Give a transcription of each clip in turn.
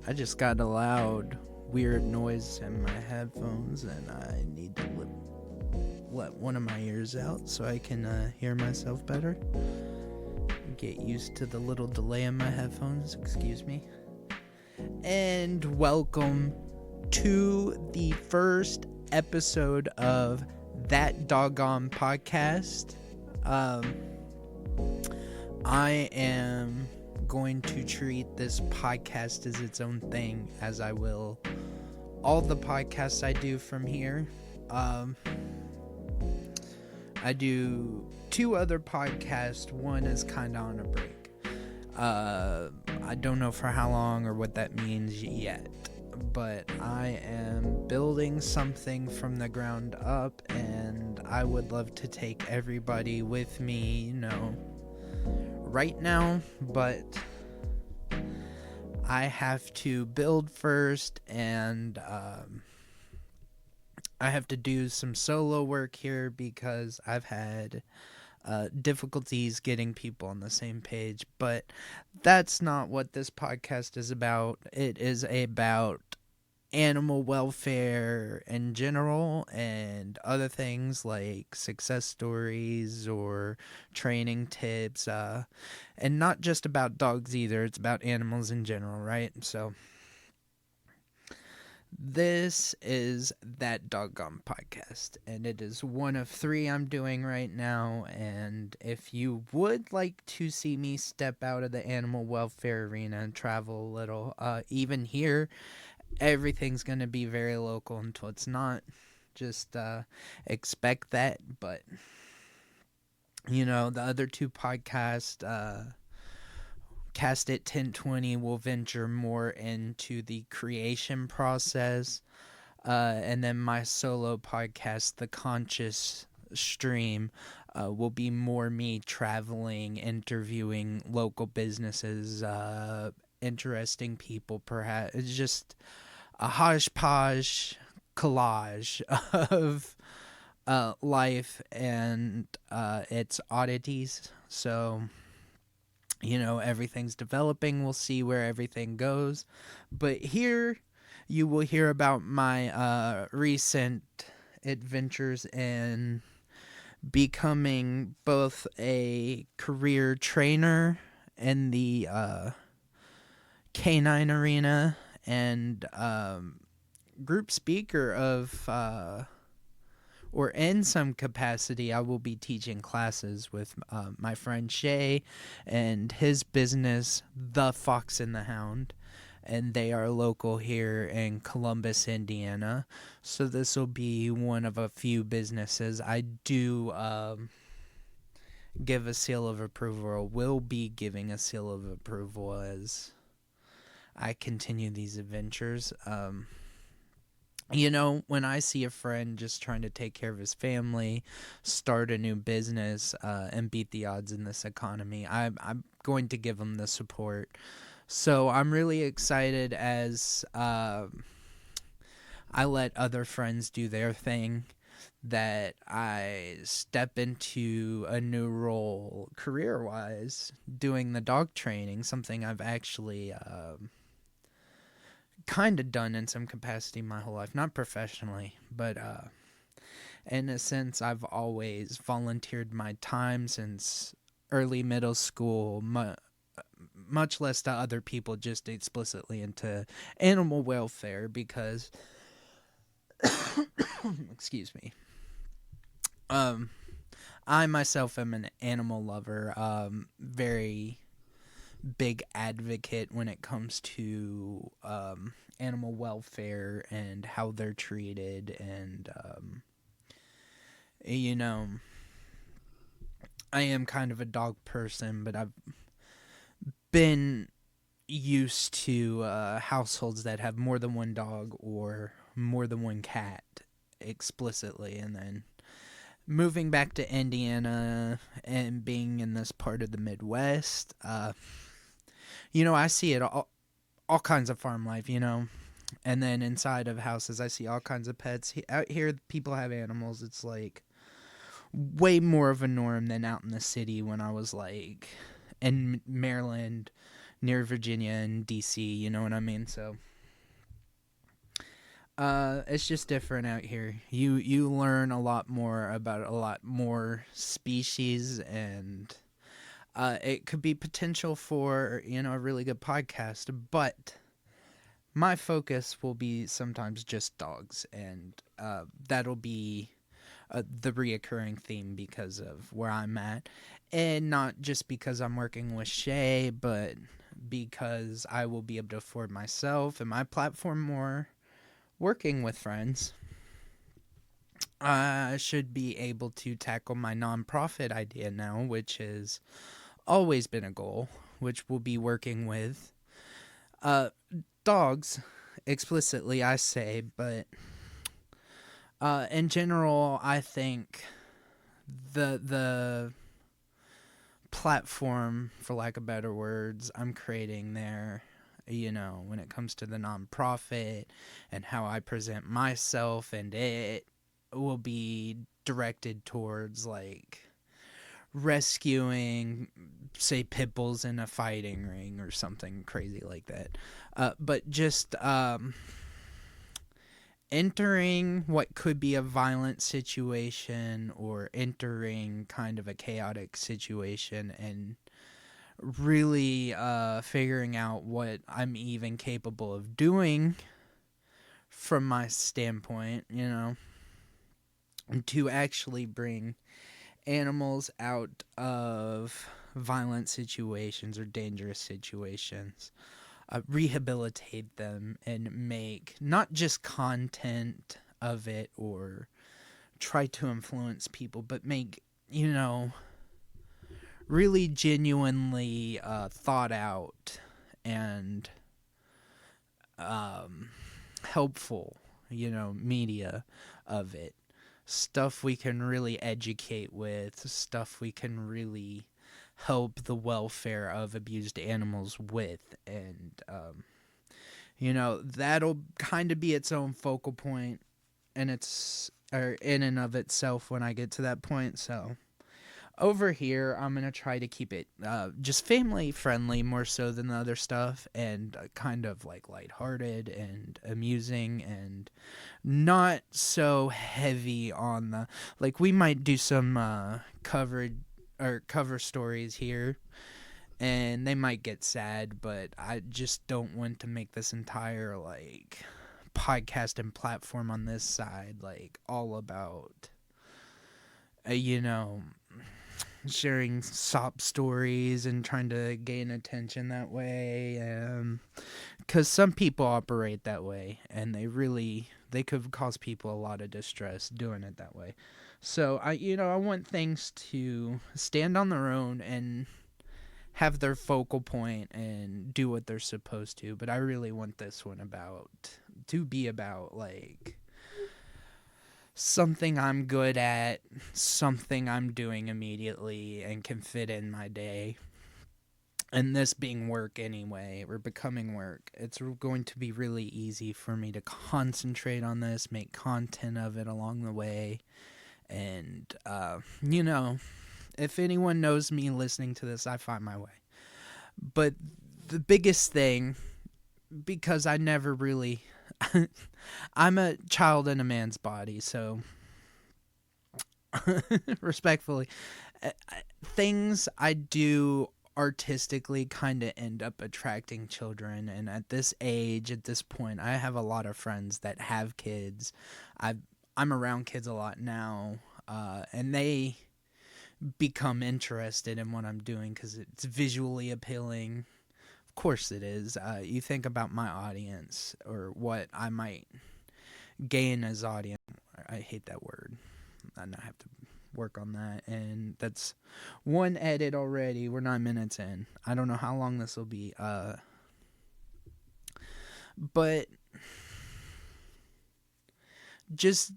I just got a loud, weird noise in my headphones, and I need to let one of my ears out so I can hear myself better. Get used to the little delay in my headphones, excuse me. And welcome to the first episode of That Doggone Podcast. I am going to treat this podcast as its own thing, as I will all the podcasts I do from here. I do two other podcasts. One is kind of on a break. I don't know for how long or what that means yet, but I am building something from the ground up, and I would love to take everybody with me, right now, but I have to build first, and I have to do some solo work here because I've had difficulties getting people on the same page. But that's not what this podcast is about. It is about animal welfare in general and other things like success stories or training tips, and not just about dogs either. It's about animals in general, right? So this is That Doggone Podcast, and it is one of three I'm doing right now. And if you would like to see me step out of the animal welfare arena and travel a little, even here, everything's going to be very local until it's not. Just expect that. But, the other two podcasts, Cast It 1020 will venture more into the creation process. And then my solo podcast, The Conscious Stream, will be more me traveling, interviewing local businesses, interesting people, perhaps. It's just a hodgepodge collage of life and its oddities. So, everything's developing. We'll see where everything goes. But here you will hear about my recent adventures in becoming both a career trainer in the canine arena and group speaker of or in some capacity. I will be teaching classes with my friend Shay and his business, The Fox and the Hound, and they are local here in Columbus, Indiana. So this will be one of a few businesses. I do give a seal of approval, or will be giving a seal of approval as I continue these adventures. When I see a friend just trying to take care of his family, start a new business, and beat the odds in this economy, I'm going to give him the support. So I'm really excited as I let other friends do their thing, that I step into a new role career-wise, doing the dog training, something I've actually kind of done in some capacity my whole life. Not professionally, but in a sense, I've always volunteered my time since early middle school, much less to other people, just explicitly into animal welfare because, excuse me, I myself am an animal lover, very big advocate when it comes to animal welfare and how they're treated, and I am kind of a dog person, but I've been used to households that have more than one dog or more than one cat explicitly, and then moving back to Indiana and being in this part of the Midwest, I see it all kinds of farm life, and then inside of houses, I see all kinds of pets. Out here, people have animals. It's like way more of a norm than out in the city when I was like in Maryland, near Virginia and DC, you know what I mean? So it's just different out here. You learn a lot more about a lot more species, and it could be potential for, a really good podcast, but my focus will be sometimes just dogs, and that'll be the reoccurring theme because of where I'm at, and not just because I'm working with Shay, but because I will be able to afford myself and my platform more working with friends. I should be able to tackle my nonprofit idea now, which has always been a goal, which will be working with dogs, explicitly, I say, but in general, I think the platform, for lack of better words, I'm creating there, when it comes to the nonprofit and how I present myself, and it will be directed towards like rescuing, say, pit bulls in a fighting ring or something crazy like that. But just entering what could be a violent situation or entering kind of a chaotic situation and really figuring out what I'm even capable of doing from my standpoint, to actually bring animals out of violent situations or dangerous situations, rehabilitate them, and make not just content of it or try to influence people, but make, really genuinely thought out and helpful, media of it. Stuff we can really educate with, stuff we can really help the welfare of abused animals with, and that'll kind of be its own focal point, and or in and of itself when I get to that point. So over here, I'm gonna try to keep it just family friendly more so than the other stuff, and kind of like lighthearted and amusing, and not so heavy on the, like, we might do some cover stories here, and they might get sad, but I just don't want to make this entire like podcast and platform on this side like all about sharing sob stories and trying to gain attention that way, because some people operate that way, and they could cause people a lot of distress doing it that way. So I want things to stand on their own and have their focal point and do what they're supposed to, but I really want this one to be about like something I'm good at, something I'm doing immediately and can fit in my day. And this being work anyway, or becoming work, it's going to be really easy for me to concentrate on this, make content of it along the way. And, if anyone knows me listening to this, I find my way. But the biggest thing, because I never really... I'm a child in a man's body, so respectfully, things I do artistically kind of end up attracting children, and at this age, at this point, I have a lot of friends that have kids. I'm around kids a lot now, and they become interested in what I'm doing because it's visually appealing. Of course it is. You think about my audience or what I might gain as audience. I hate that word. I have to work on that. And that's one edit already. We're 9 minutes in. I don't know how long this will be. But just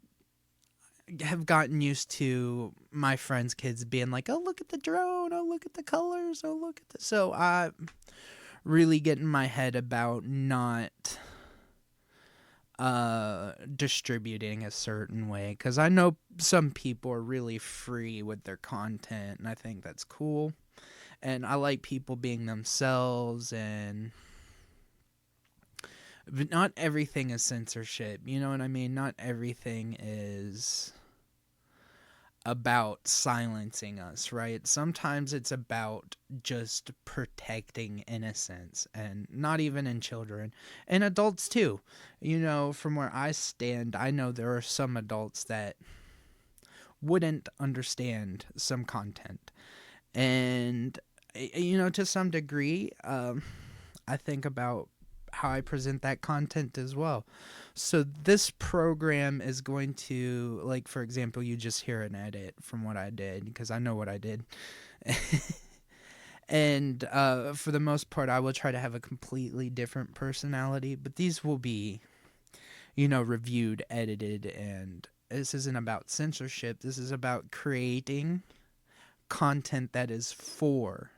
have gotten used to my friends' kids being like, oh, look at the drone. Oh, look at the colors. Oh, look at the... So I really get in my head about not distributing a certain way, because I know some people are really free with their content, and I think that's cool, And I like people being themselves, and but not everything is censorship. You know what I mean? Not everything is about silencing us, right? Sometimes it's about just protecting innocence, and not even in children, and adults too. You know, from where I stand, I know there are some adults that wouldn't understand some content. And, you know, to some degree, I think about how I present that content as well. So this program is going to, like, for example, you just hear an edit from what I did because I know what I did. And for the most part, I will try to have a completely different personality, but these will be, you know, reviewed, edited, and this isn't about censorship. This is about creating content that is for,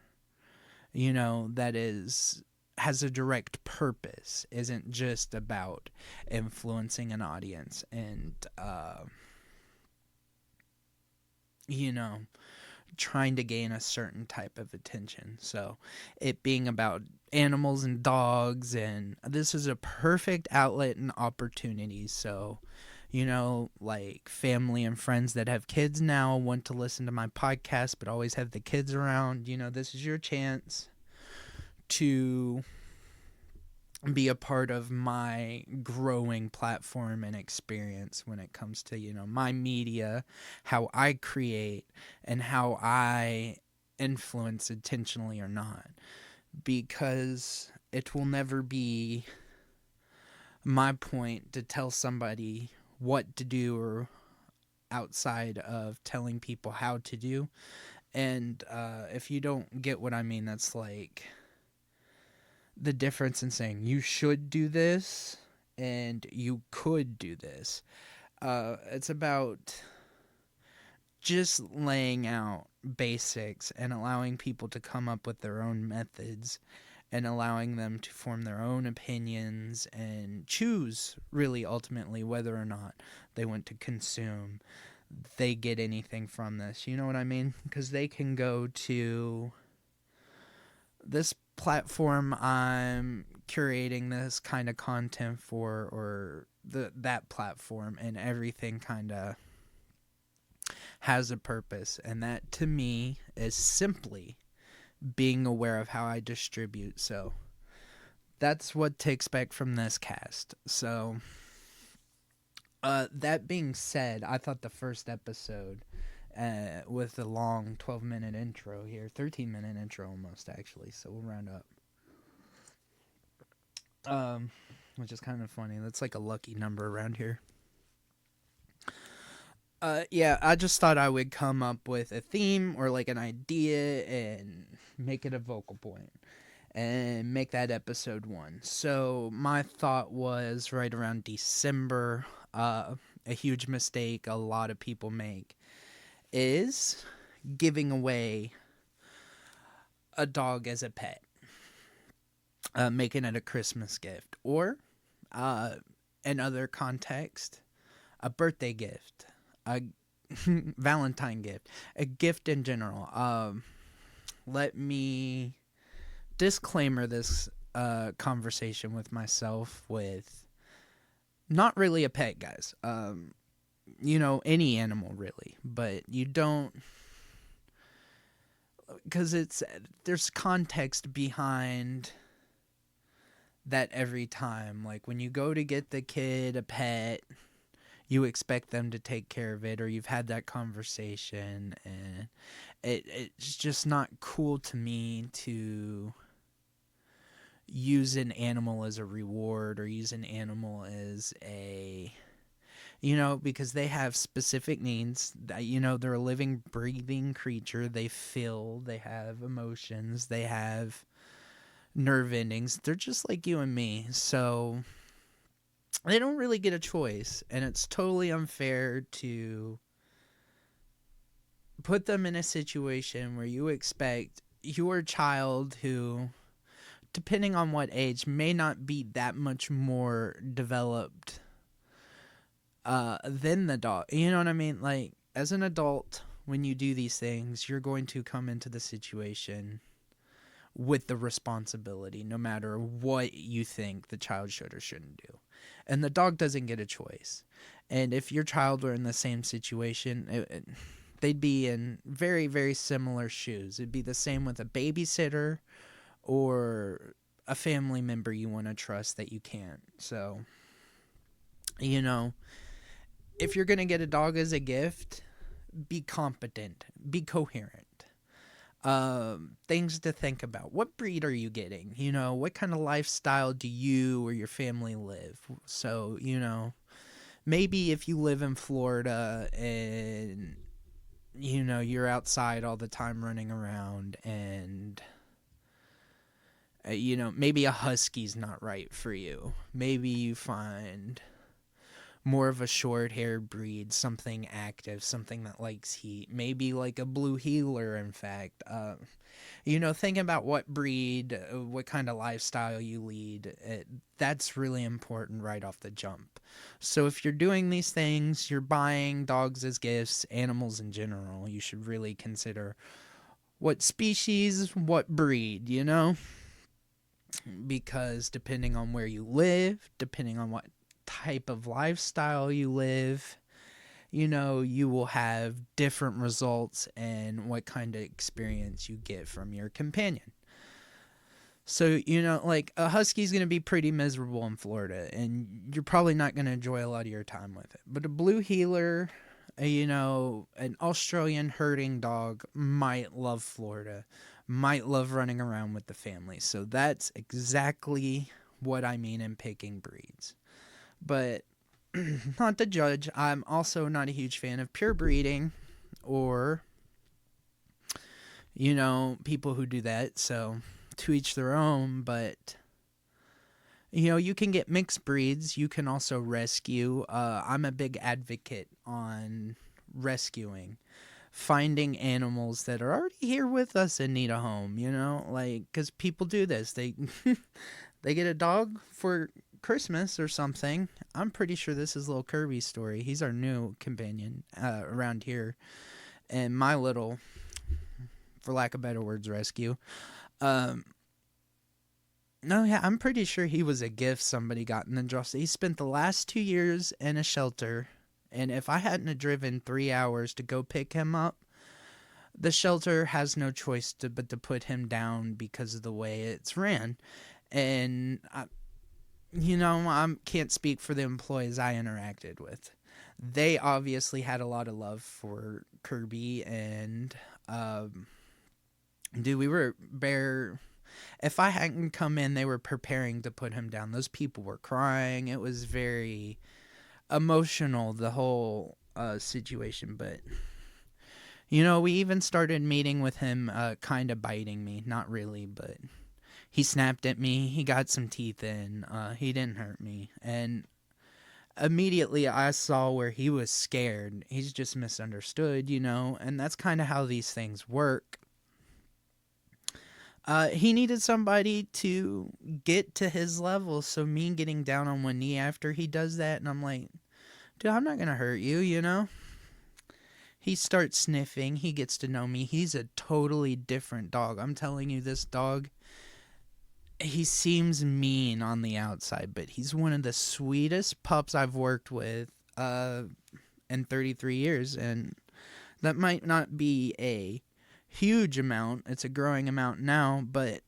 you know, that is has a direct purpose, isn't just about influencing an audience and you know, trying to gain a certain type of attention. So it being about animals and dogs, and this is a perfect outlet and opportunity. So, you know, like family and friends that have kids now want to listen to my podcast but always have the kids around, you know, this is your chance to be a part of my growing platform and experience when it comes to, you know, my media, how I create, and how I influence intentionally or not. Because it will never be my point to tell somebody what to do, or outside of telling people how to do. And if you don't get what I mean, that's like the difference in saying you should do this and you could do this. It's about just laying out basics and allowing people to come up with their own methods, and allowing them to form their own opinions and choose, really, ultimately, whether or not they want to consume, they get anything from this. You know what I mean? Because they can go to this platform I'm curating this kind of content for, or that platform, and everything kind of has a purpose, and that to me is simply being aware of how I distribute. So that's what to expect from this cast. So that being said, I thought the first episode, with the long 12-minute intro here, 13-minute intro almost, actually, so we'll round up. Which is kind of funny. That's like a lucky number around here. Yeah, I just thought I would come up with a theme or like an idea and make it a vocal point and make that episode 1. So my thought was right around December. A huge mistake a lot of people make is giving away a dog as a pet, making it a Christmas gift, or another context, a birthday gift, a Valentine gift, a gift in general. Let me disclaimer this conversation with myself with not really a pet, guys. You know, any animal really, but you don't, because there's context behind that every time. Like when you go to get the kid a pet, you expect them to take care of it, or you've had that conversation, and it's just not cool to me to use an animal as a reward, or use an animal as a, you know, because they have specific needs. You know, they're a living, breathing creature. They feel, they have emotions, they have nerve endings. They're just like you and me. So they don't really get a choice, and it's totally unfair to put them in a situation where you expect your child, who, depending on what age, may not be that much more developed than the dog. You know what I mean? Like, as an adult, when you do these things, you're going to come into the situation with the responsibility, no matter what you think the child should or shouldn't do. And the dog doesn't get a choice. And if your child were in the same situation, they'd be in very, very similar shoes. It'd be the same with a babysitter or a family member you want to trust that you can't. So, you know, if you're going to get a dog as a gift, be competent, be coherent. Things to think about. What breed are you getting? You know, what kind of lifestyle do you or your family live? So, you know, maybe if you live in Florida and, you know, you're outside all the time running around and, you know, maybe a husky's not right for you. Maybe you find more of a short-haired breed, something active, something that likes heat, maybe like a blue heeler, in fact. You know, thinking about what breed, what kind of lifestyle you lead, that's really important right off the jump. So if you're doing these things, you're buying dogs as gifts, animals in general, you should really consider what species, what breed, you know? Because depending on where you live, depending on what type of lifestyle you live, you know, you will have different results and what kind of experience you get from your companion. So, you know, like a husky's going to be pretty miserable in Florida and you're probably not going to enjoy a lot of your time with it. But a blue heeler, you know, an Australian herding dog might love Florida, might love running around with the family. So that's exactly what I mean in picking breeds. But not to judge, I'm also not a huge fan of pure breeding or, you know, people who do that. So to each their own. But, you know, you can get mixed breeds. You can also rescue. I'm a big advocate on rescuing, finding animals that are already here with us and need a home, you know, like, because people do this. They they get a dog for Christmas or something. I'm pretty sure this is little Kirby's story. He's our new companion around here, and my little, for lack of better words, rescue. No, yeah, I'm pretty sure he was a gift somebody got in the draw. He spent the last 2 years in a shelter, and if I hadn't driven 3 hours to go pick him up, the shelter has no choice but to put him down because of the way it's ran. And you know, I can't speak for the employees I interacted with. They obviously had a lot of love for Kirby, and dude, we were bare. If I hadn't come in, they were preparing to put him down. Those people were crying. It was very emotional, the whole situation. But you know, we even started meeting with him, kind of biting me. Not really, but he snapped at me. He got some teeth in. He didn't hurt me. And immediately I saw where he was scared. He's just misunderstood, you know. And that's kind of how these things work. He needed somebody to get to his level. So me getting down on one knee after he does that. And I'm like, dude, I'm not going to hurt you, you know. He starts sniffing. He gets to know me. He's a totally different dog. I'm telling you, this dog, he seems mean on the outside, but he's one of the sweetest pups I've worked with in 33 years. And that might not be a huge amount. It's a growing amount now, but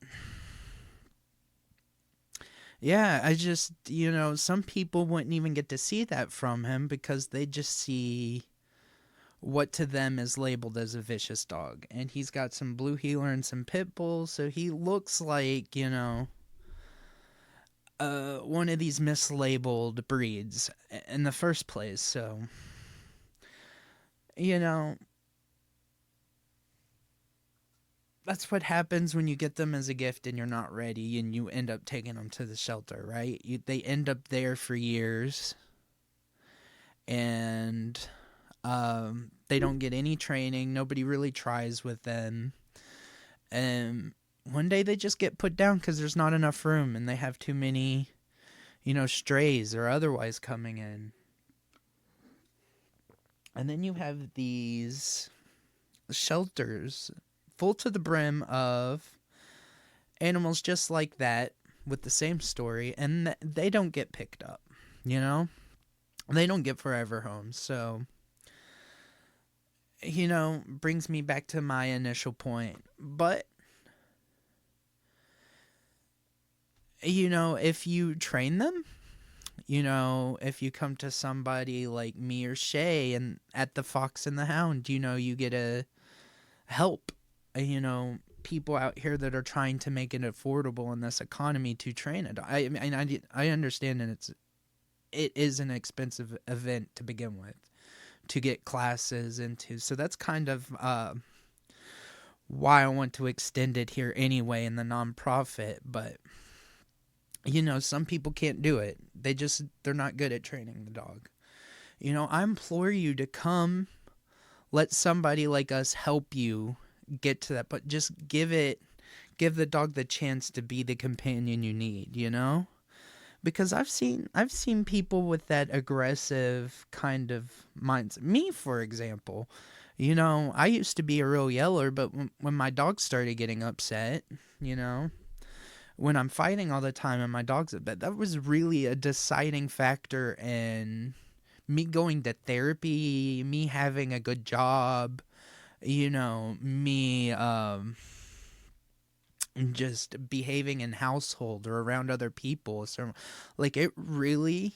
yeah, I just, you know, some people wouldn't even get to see that from him because they just see what to them is labeled as a vicious dog. And he's got some blue heeler and some pit bulls, so he looks like, you know, one of these mislabeled breeds in the first place. So, you know, that's what happens when you get them as a gift and you're not ready and you end up taking them to the shelter, right? They end up there for years and they don't get any training. Nobody really tries with them. And one day they just get put down because there's not enough room and they have too many, you know, strays or otherwise coming in. And then you have these shelters full to the brim of animals just like that with the same story, and they don't get picked up, you know? They don't get forever homes. So, brings me back to my initial point. But, if you train them, if you come to somebody like me or Shay and at the Fox and the Hound, you get to help, people out here that are trying to make it affordable in this economy to train it. I understand, and it is an expensive event to begin with, to get classes into. So that's kind of why I want to extend it here anyway in the nonprofit. But some people can't do it. They're not good at training the dog. I implore you to come, let somebody like us help you get to that, but just give the dog the chance to be the companion you need, because I've seen people with that aggressive kind of mindset. Me, for example, I used to be a real yeller, but when my dog started getting upset, when I'm fighting all the time and my dog's upset, that was really a deciding factor in me going to therapy, me having a good job, me just behaving in household or around other people. So, like, it really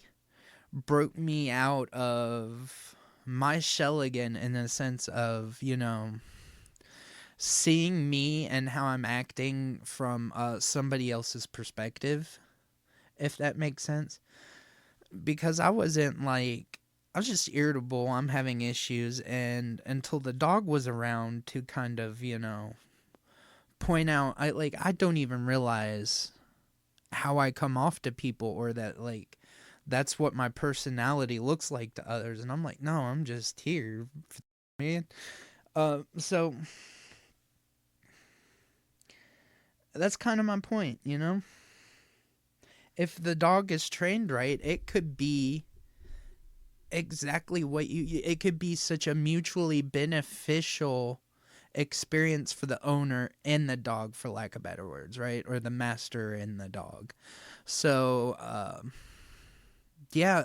broke me out of my shell again, in the sense of, seeing me and how I'm acting from somebody else's perspective, if that makes sense. Because I was just irritable, I'm having issues, and until the dog was around to kind of, point out, I don't even realize how I come off to people, or that, that's what my personality looks like to others. And I'm like, no, I'm just here, man. So that's kind of my point, If the dog is trained right, it could be exactly what it could be such a mutually beneficial experience for the owner and the dog, for lack of better words, right? Or the master and the dog. So, yeah,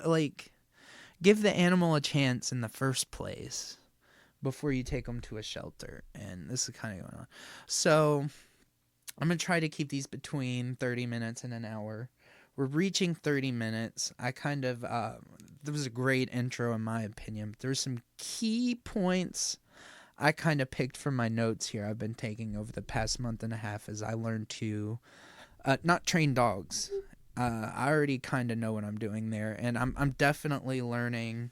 give the animal a chance in the first place before you take them to a shelter. And this is kind of going on. So, I'm going to try to keep these between 30 minutes and an hour. We're reaching 30 minutes. I kind of, there was a great intro in my opinion. There's some key points I kind of picked from my notes here I've been taking over the past month and a half as I learned to not train dogs. I already kind of know what I'm doing there, and I'm definitely learning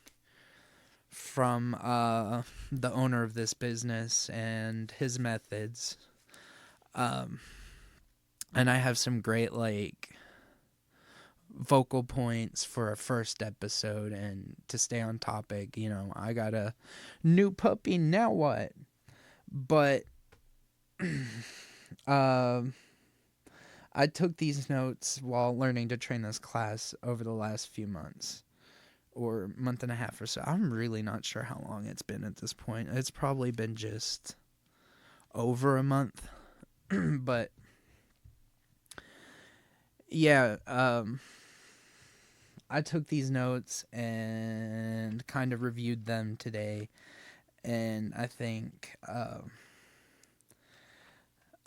from the owner of this business and his methods. And I have some great vocal points for a first episode, and to stay on topic, I got a new puppy, now what? But I took these notes while learning to train this class over the last few months, or month and a half or so. I'm really not sure how long it's been at this point. It's probably been just over a month. But yeah, I took these notes and kind of reviewed them today, and I think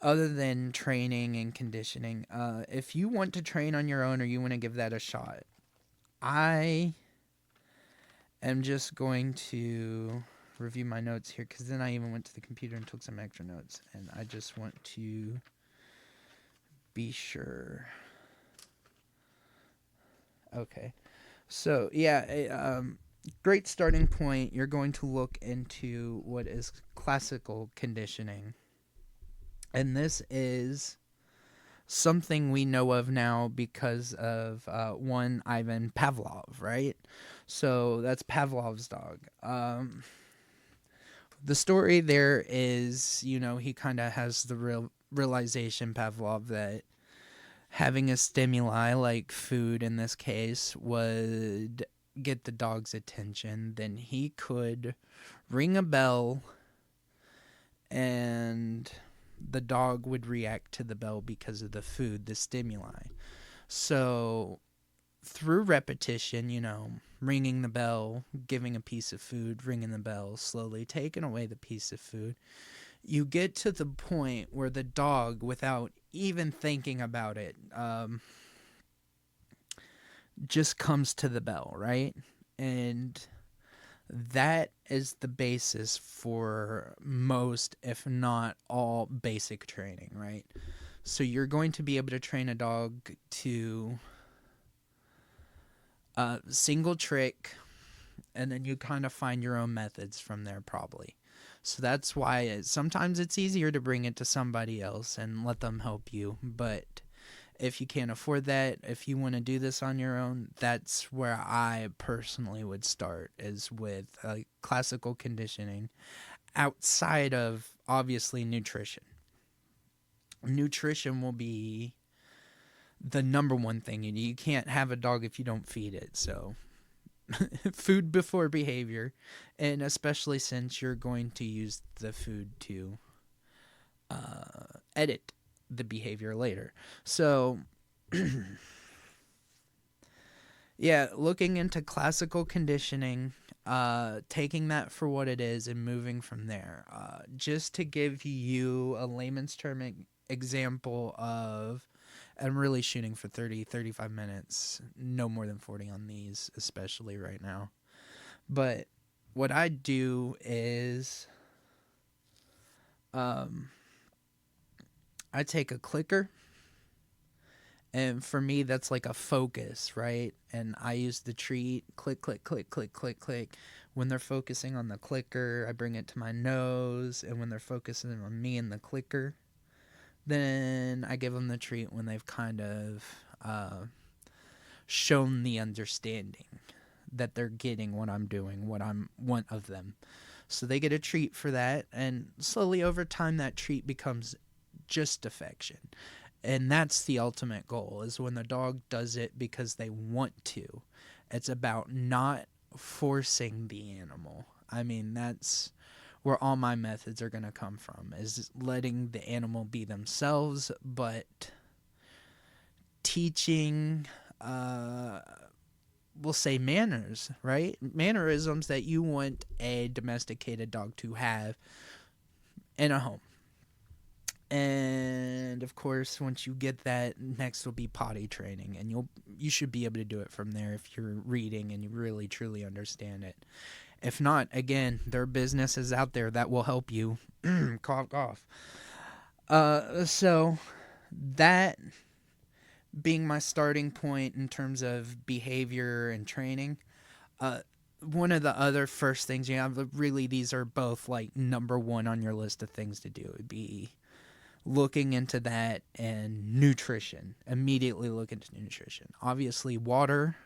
other than training and conditioning, if you want to train on your own or you want to give that a shot, I am just going to review my notes here, because then I even went to the computer and took some extra notes, and I just want to be sure. Okay. So, yeah, great starting point. You're going to look into what is classical conditioning. And this is something we know of now because of one Ivan Pavlov, right? So that's Pavlov's dog. The story there is, he kind of has the realization, Pavlov, that having a stimuli like food in this case would get the dog's attention. Then he could ring a bell and the dog would react to the bell because of the food, the stimuli. So through repetition, ringing the bell, giving a piece of food, ringing the bell, slowly taking away the piece of food, you get to the point where the dog, without even thinking about it, just comes to the bell, right? And that is the basis for most, if not all, basic training, right? So you're going to be able to train a dog to single trick, and then you kind of find your own methods from there, probably. So that's why sometimes it's easier to bring it to somebody else and let them help you. But if you can't afford that, if you want to do this on your own, that's where I personally would start, is with classical conditioning, outside of, obviously, nutrition. Nutrition will be the number one thing you need. You can't have a dog if you don't feed it. So food before behavior, and especially since you're going to use the food to edit the behavior later. So yeah, looking into classical conditioning, taking that for what it is and moving from there. Just to give you a layman's term example of, I'm really shooting for 35 minutes, no more than 40 on these, especially right now. But what I do is I take a clicker, and for me that's like a focus, right? And I use the treat, click, click, click, click, click, click. When they're focusing on the clicker, I bring it to my nose, and when they're focusing on me and the clicker, then I give them the treat when they've kind of shown the understanding that they're getting what I'm doing, what I want of them. So they get a treat for that, and slowly over time that treat becomes just affection. And that's the ultimate goal, is when the dog does it because they want to. It's about not forcing the animal. I mean, that's where all my methods are going to come from, is letting the animal be themselves, but teaching, we'll say, manners, right? Mannerisms that you want a domesticated dog to have in a home. And of course, once you get that, next will be potty training, and you should be able to do it from there if you're reading and you really truly understand it. If not, again, there are businesses out there that will help you. Cough, cough. So that being my starting point in terms of behavior and training, one of the other first things you have, really, these are both like number one on your list of things to do, would be looking into that, and nutrition. Immediately look into nutrition. Obviously, water.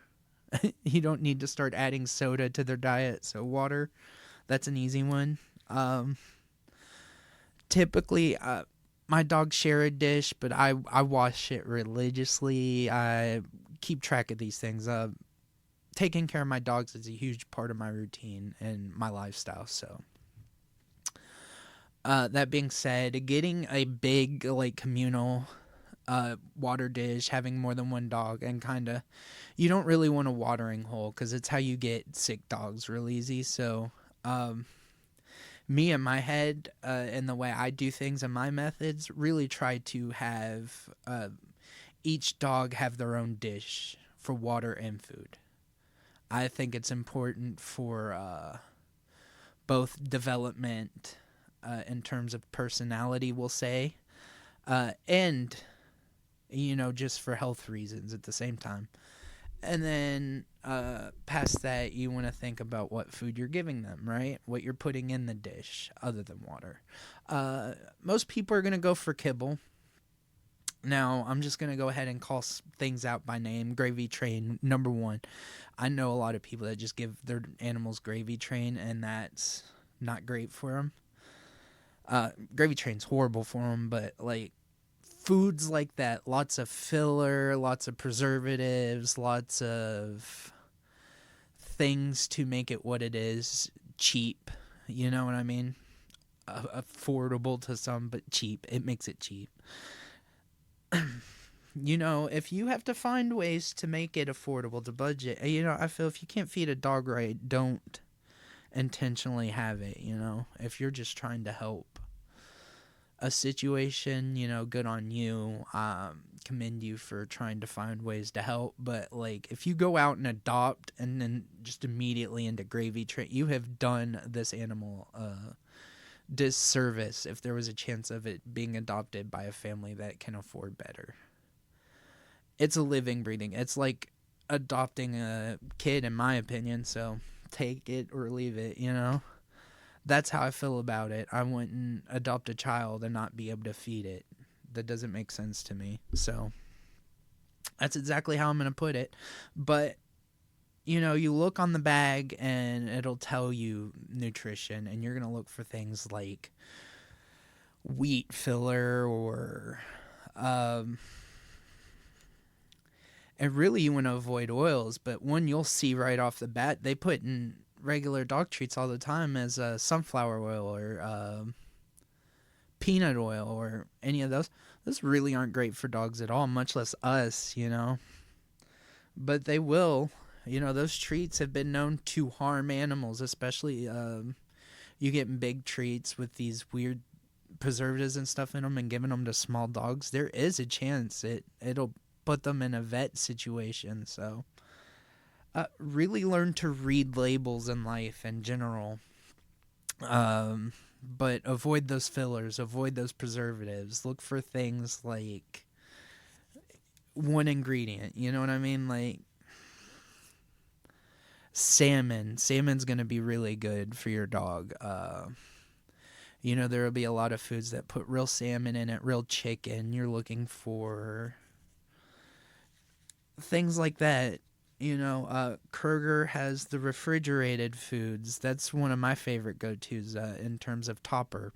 You don't need to start adding soda to their diet, so water, that's an easy one. Typically, my dogs share a dish, but I wash it religiously. I keep track of these things. Taking care of my dogs is a huge part of my routine and my lifestyle, so that being said, getting a big, like, communal water dish, having more than one dog, and kind of, you don't really want a watering hole, because it's how you get sick dogs real easy. So me in my head, and the way I do things and my methods, really try to have each dog have their own dish for water and food. I think it's important for both development, in terms of personality, we'll say, and, just for health reasons at the same time. And then past that, you want to think about what food you're giving them, right? What you're putting in the dish other than water. Most people are going to go for kibble. Now, I'm just going to go ahead and call things out by name. Gravy train, number one. I know a lot of people that just give their animals gravy train, and that's not great for them. Gravy train's horrible for them, but, like, foods like that, lots of filler, lots of preservatives, lots of things to make it what it is, cheap, you know what I mean? affordable to some, but cheap. It makes it cheap. You know, if you have to find ways to make it affordable to budget, you know, I feel if you can't feed a dog right, don't intentionally have it, you know. If you're just trying to help a situation, you know, good on you. Commend you for trying to find ways to help. But like, if you go out and adopt and then just immediately into gravy train, you have done this animal a disservice. If there was a chance of it being adopted by a family that can afford better, it's a living, breathing. It's like adopting a kid, in my opinion. So take it or leave it. You know. That's how I feel about it. I wouldn't adopt a child and not be able to feed it. That doesn't make sense to me. So that's exactly how I'm going to put it. But, you know, you look on the bag and it'll tell you nutrition, and you're going to look for things like wheat filler or. And really, you want to avoid oils, but one you'll see right off the bat, they put in regular dog treats all the time as sunflower oil or peanut oil or any of those. Those really aren't great for dogs at all, much less us, you know. But they will. You know, those treats have been known to harm animals, especially you get big treats with these weird preservatives and stuff in them and giving them to small dogs. There is a chance it'll put them in a vet situation. So really learn to read labels in life in general. But avoid those fillers, avoid those preservatives. Look for things like one ingredient. You know what I mean? Like salmon. Salmon's going to be really good for your dog. You know, there will be a lot of foods that put real salmon in it, real chicken. You're looking for things like that. You know, Kroger has the refrigerated foods. That's one of my favorite go-tos in terms of topper.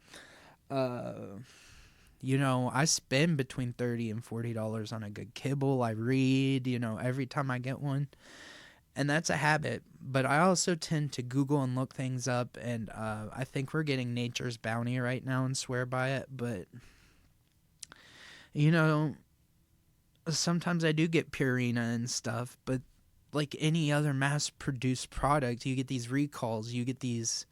You know, I spend between $30 and $40 on a good kibble. I read, you know, every time I get one. And that's a habit. But I also tend to Google and look things up. And I think we're getting Nature's Bounty right now and swear by it. But, you know, sometimes I do get Purina and stuff. But like any other mass-produced product, you get these recalls. You get these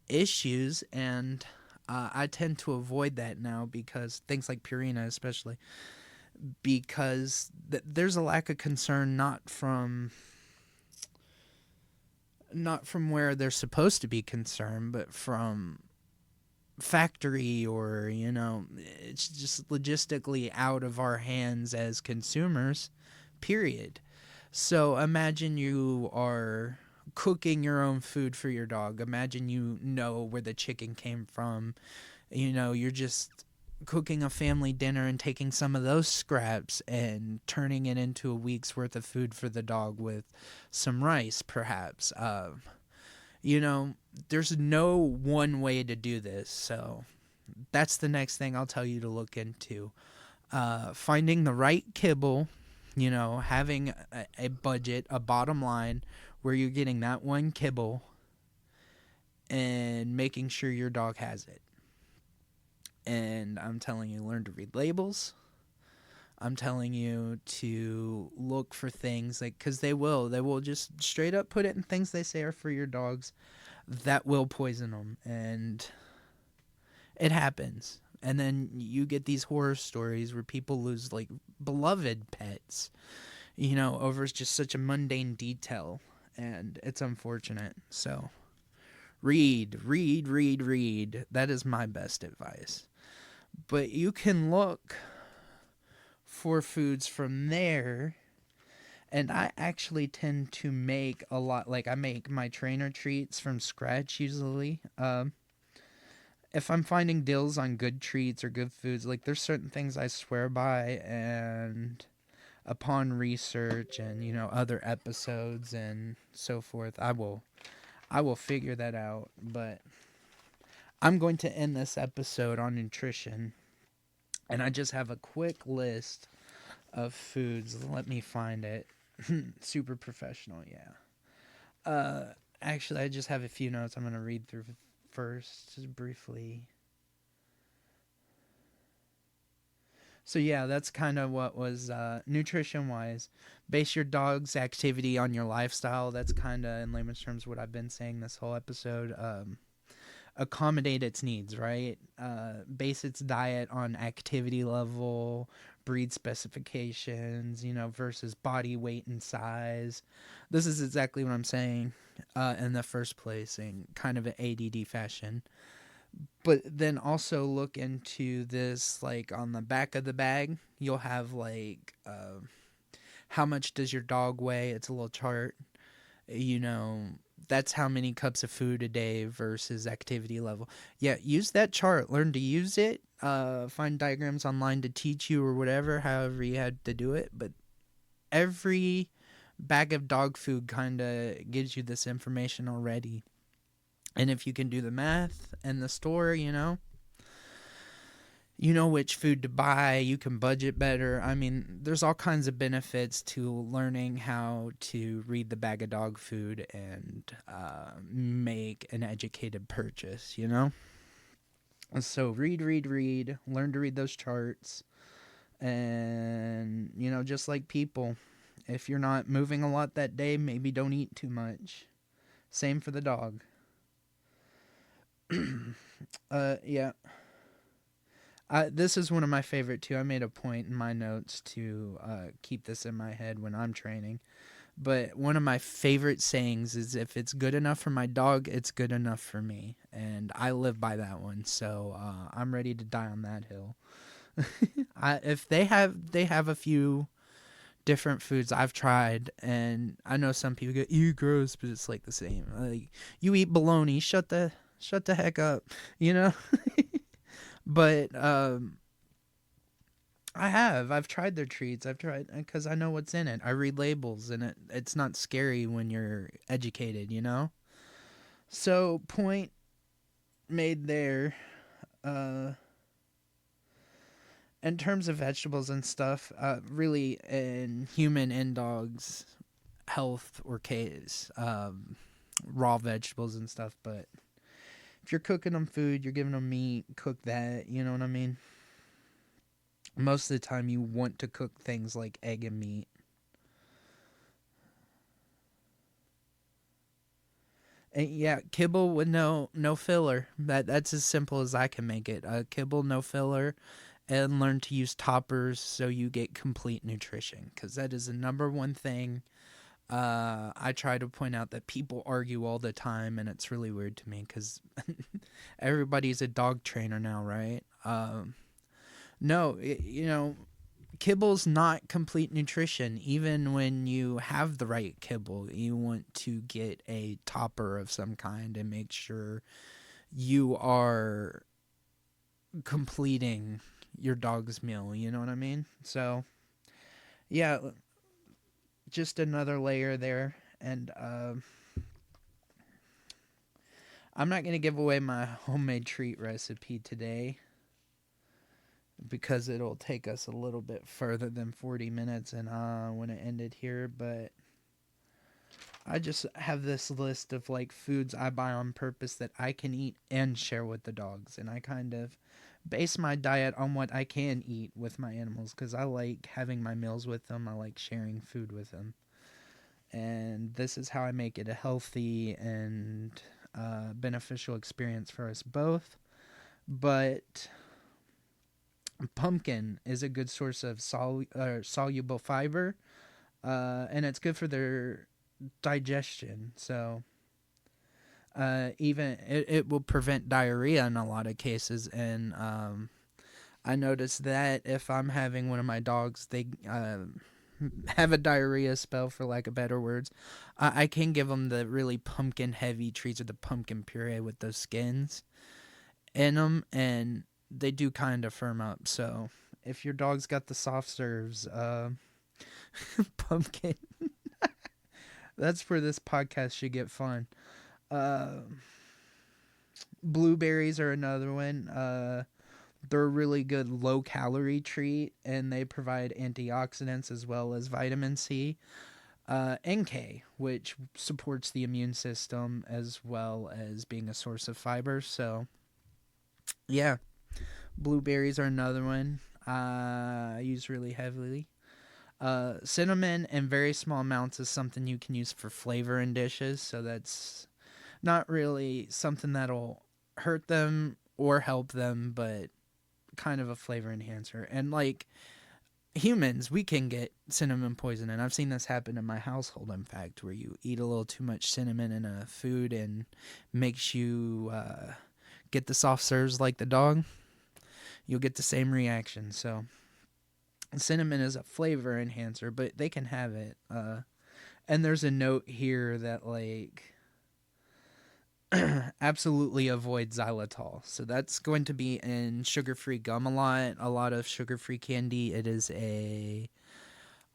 issues. And I tend to avoid that now because things like Purina especially. Because there's a lack of concern not from where they're supposed to be concerned, but from factory or, you know, it's just logistically out of our hands as consumers, period. So imagine you are cooking your own food for your dog. Imagine you know where the chicken came from. You know, you're just cooking a family dinner and taking some of those scraps and turning it into a week's worth of food for the dog with some rice, perhaps. You know, there's no one way to do this, so that's the next thing I'll tell you to look into. Finding the right kibble, you know, having a budget, a bottom line where you're getting that one kibble and making sure your dog has it. And I'm telling you, learn to read labels. I'm telling you to look for things like, because they will just straight up put it in things they say are for your dogs that will poison them. And it happens. And then you get these horror stories where people lose like beloved pets, you know, over just such a mundane detail. And it's unfortunate. So read. That is my best advice. But you can look for foods from there. And I actually tend to make a lot, like I make my trainer treats from scratch usually. If I'm finding deals on good treats or good foods, like there's certain things I swear by, and upon research and, you know, other episodes and so forth, I will figure that out. But I'm going to end this episode on nutrition, and I just have a quick list of foods. Let me find it. Super professional, yeah. Actually, I just have a few notes I'm going to read through first, just briefly. So yeah, that's kind of what was nutrition wise. Base your dog's activity on your lifestyle. That's kind of in layman's terms what I've been saying this whole episode. Accommodate its needs, right? Base its diet on activity level, breed specifications, versus body weight and size. This is exactly what I'm saying in the first place, in kind of an ADD fashion. But then also look into this, like on the back of the bag, you'll have like how much does your dog weigh? It's a little chart. You know, that's how many cups of food a day versus activity level. Yeah, use that chart. Learn to use it. Find diagrams online to teach you or whatever, however you had to do it. But every bag of dog food kind of gives you this information already. And if you can do the math and the store, you know which food to buy, you can budget better. I mean, there's all kinds of benefits to learning how to read the bag of dog food and make an educated purchase. So read, learn to read those charts. And, just like people, if you're not moving a lot that day, maybe don't eat too much. Same for the dog. Yeah. This is one of my favorite too. I made a point in my notes to keep this in my head when I'm training. But one of my favorite sayings is, if it's good enough for my dog, it's good enough for me. And I live by that one. So I'm ready to die on that hill. If they have a few different foods I've tried, and I know some people go, ew, gross, but it's like the same. Like, you eat bologna, shut the heck up, you know? But I've tried their treats. I've tried, because I know what's in it. I read labels, and it's not scary when you're educated. So point made there. In terms of vegetables and stuff, really in human and dogs health or case, raw vegetables and stuff. But if you're cooking them food, you're giving them meat, cook that. You know what I mean? Most of the time you want to cook things like egg and meat. And yeah, kibble with no filler. That's as simple as I can make it. Kibble, no filler, and learn to use toppers so you get complete nutrition, because that is the number one thing. I try to point out that people argue all the time, and it's really weird to me because everybody's a dog trainer now, right? No, kibble's not complete nutrition. Even when you have the right kibble, you want to get a topper of some kind and make sure you are completing your dog's meal. You know what I mean? So, yeah, just another layer there. And I'm not going to give away my homemade treat recipe today, because it'll take us a little bit further than 40 minutes, and I want to end it here. But I just have this list of like foods I buy on purpose that I can eat and share with the dogs, and I kind of base my diet on what I can eat with my animals, because I like having my meals with them. I like sharing food with them, and this is how I make it a healthy and beneficial experience for us both. But pumpkin is a good source of soluble fiber, and it's good for their digestion. So even it will prevent diarrhea in a lot of cases. And I noticed that if I'm having one of my dogs, they have a diarrhea spell, for lack of better words, I can give them the really pumpkin heavy treats, or the pumpkin puree with those skins in them, and they do kind of firm up. So if your dog's got the soft serves, pumpkin, that's where this podcast should get fun. Blueberries are another one. They're a really good low calorie treat, and they provide antioxidants as well as vitamin C, and K, which supports the immune system as well as being a source of fiber. So yeah, blueberries are another one. I use really heavily. Cinnamon in very small amounts is something you can use for flavor in dishes, so that's not really something that'll hurt them or help them, but kind of a flavor enhancer. And like humans, we can get cinnamon poison, and I've seen this happen in my household, in fact, where you eat a little too much cinnamon in a food and makes you get the soft serves like the dog. You'll get the same reaction. So cinnamon is a flavor enhancer, but they can have it. And there's a note here that like absolutely avoid xylitol. So that's going to be in sugar-free gum a lot. A lot of sugar-free candy. It is a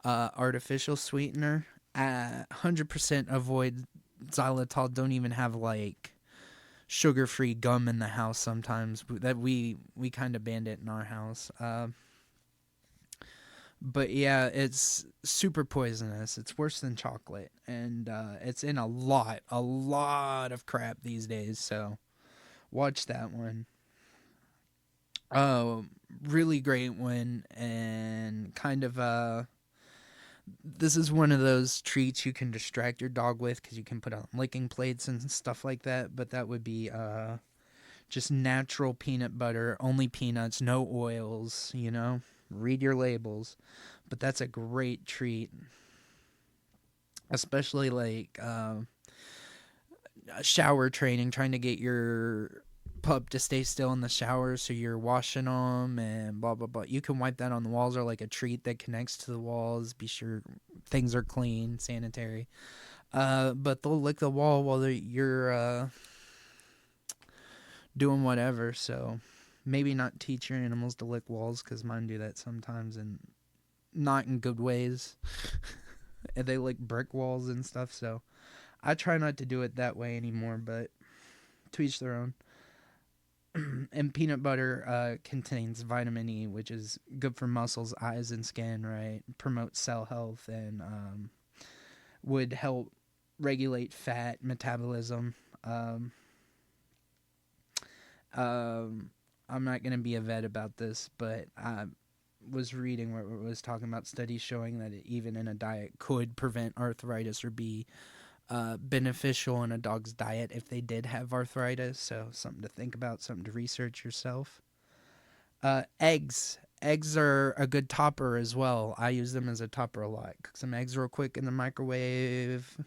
artificial sweetener. 100% avoid xylitol. Don't even have like sugar-free gum in the house. Sometimes that we kind of banned it in our house. But yeah, it's super poisonous. It's worse than chocolate, and it's in a lot of crap these days. So watch that one. Oh, really great one, and kind of this is one of those treats you can distract your dog with because you can put on licking plates and stuff like that. But that would be just natural peanut butter, only peanuts, no oils. Read your labels. But that's a great treat, especially like shower training, trying to get your pup to stay still in the shower so you're washing them and blah blah blah. You can wipe that on the walls, or like a treat that connects to the walls. Be sure things are clean, sanitary. But they'll lick the wall while you're doing whatever. So maybe not teach your animals to lick walls, because mine do that sometimes, and not in good ways. And they lick brick walls and stuff, so I try not to do it that way anymore, but to each their own. And peanut butter contains vitamin E, which is good for muscles, eyes, and skin, right? Promotes cell health, and would help regulate fat metabolism. I'm not going to be a vet about this, but I was reading where it was talking about studies showing that it, even in a diet, could prevent arthritis or be beneficial in a dog's diet if they did have arthritis. So something to think about, something to research yourself. Eggs. Eggs are a good topper as well. I use them as a topper a lot. Cook some eggs real quick in the microwave,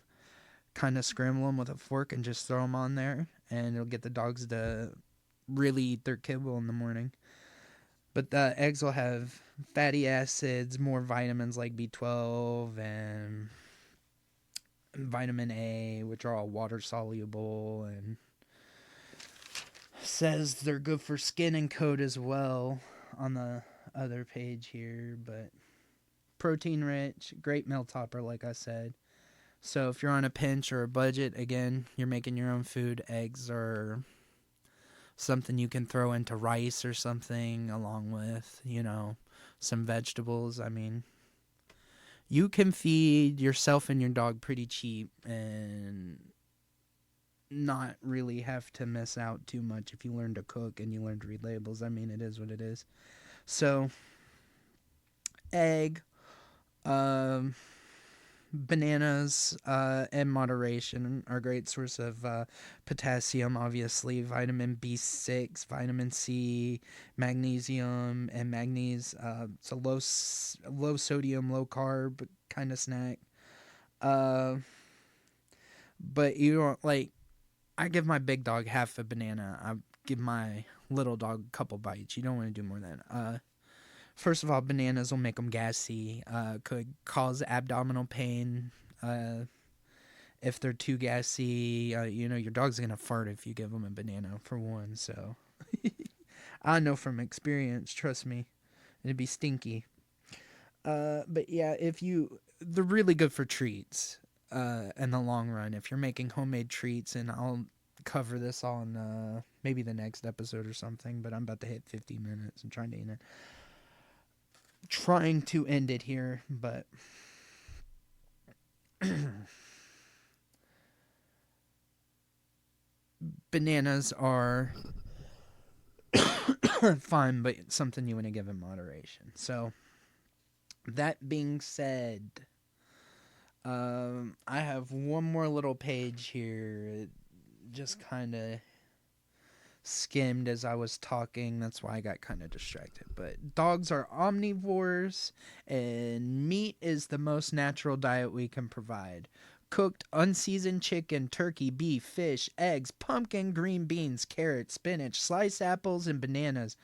kind of scramble them with a fork and just throw them on there, and it'll get the dogs to really eat their kibble in the morning. But the eggs will have fatty acids, more vitamins like B12 and vitamin A, which are all water soluble, and says they're good for skin and coat as well on the other page here. But protein rich, great meal topper, like I said. So if you're on a pinch or a budget, again, you're making your own food, eggs are something you can throw into rice or something, along with, some vegetables. I mean, you can feed yourself and your dog pretty cheap and not really have to miss out too much if you learn to cook and you learn to read labels. I mean, it is what it is. So, egg, bananas in moderation are a great source of potassium, obviously, vitamin B6, vitamin C, magnesium, and manganese. It's a low sodium, low carb kind of snack. But you don't like. I give my big dog half a banana. I give my little dog a couple bites. You don't want to do more than that. First of all, bananas will make them gassy. Could cause abdominal pain. If they're too gassy, your dog's going to fart if you give them a banana, for one. So, I know from experience, trust me. It'd be stinky. But yeah, they're really good for treats in the long run. If you're making homemade treats, and I'll cover this on maybe the next episode or something, but I'm about to hit 50 minutes. I'm trying to end it here, but bananas are fine, but something you want to give in moderation. So, that being said, I have one more little page here. It just kind of skimmed as I was talking. That's why I got kind of distracted. But dogs are omnivores, and meat is the most natural diet we can provide. Cooked, unseasoned chicken, turkey, beef, fish, eggs, pumpkin, green beans, carrots, spinach, sliced apples, and bananas.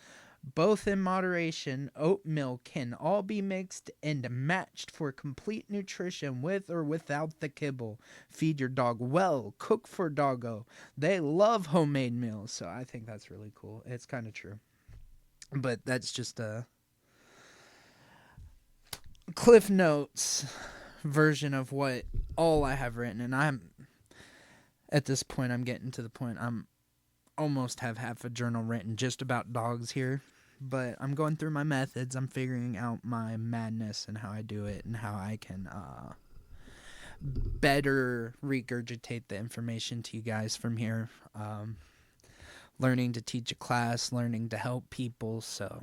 Both in moderation, oatmeal can all be mixed and matched for complete nutrition with or without the kibble. Feed your dog well. Cook for doggo. They love homemade meals. So I think that's really cool. It's kind of true. But that's just a Cliff Notes version of what all I have written. And I'm getting to the point I'm almost have half a journal written just about dogs here, but I'm going through my methods. I'm figuring out my madness and how I do it and how I can better regurgitate the information to you guys from here. Learning to teach a class, learning to help people. So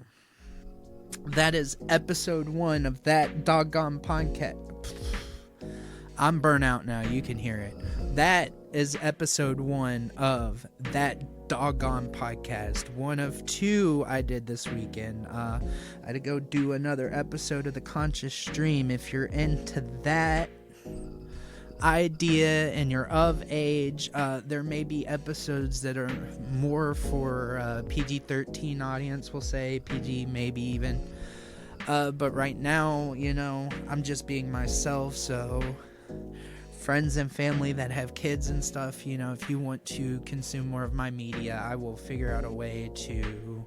that is episode 1 of that doggone podcast. I'm burnt out now. You can hear it. That is episode 1 of that doggone podcast. 1 of 2 I did this weekend. I had to go do another episode of the Conscious Stream. If you're into that idea and you're of age, there may be episodes that are more for PG-13 audience, we'll say, PG maybe even. But right now, I'm just being myself, so friends and family that have kids and stuff, if you want to consume more of my media, I will figure out a way to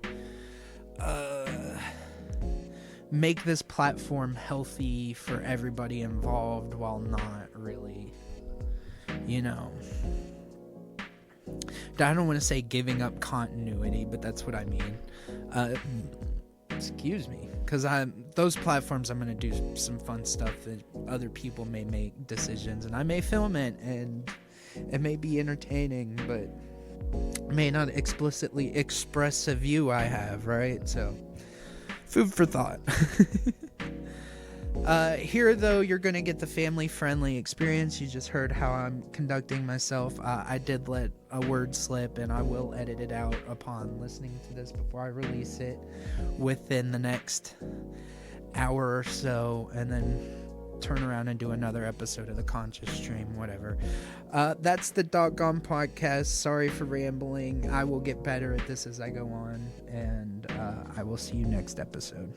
make this platform healthy for everybody involved while not really, I don't want to say giving up continuity, but that's what I mean. Excuse me, because those platforms I'm going to do some fun stuff that other people may make decisions, and I may film it, and it may be entertaining, but may not explicitly express a view I have, right? So, food for thought. Here, though, you're going to get the family-friendly experience. You just heard how I'm conducting myself. I did let a word slip, and I will edit it out upon listening to this before I release it within the next hour or so, and then turn around and do another episode of the Conscious Stream, whatever. That's the doggone podcast. Sorry for rambling. I will get better at this as I go on, and I will see you next episode.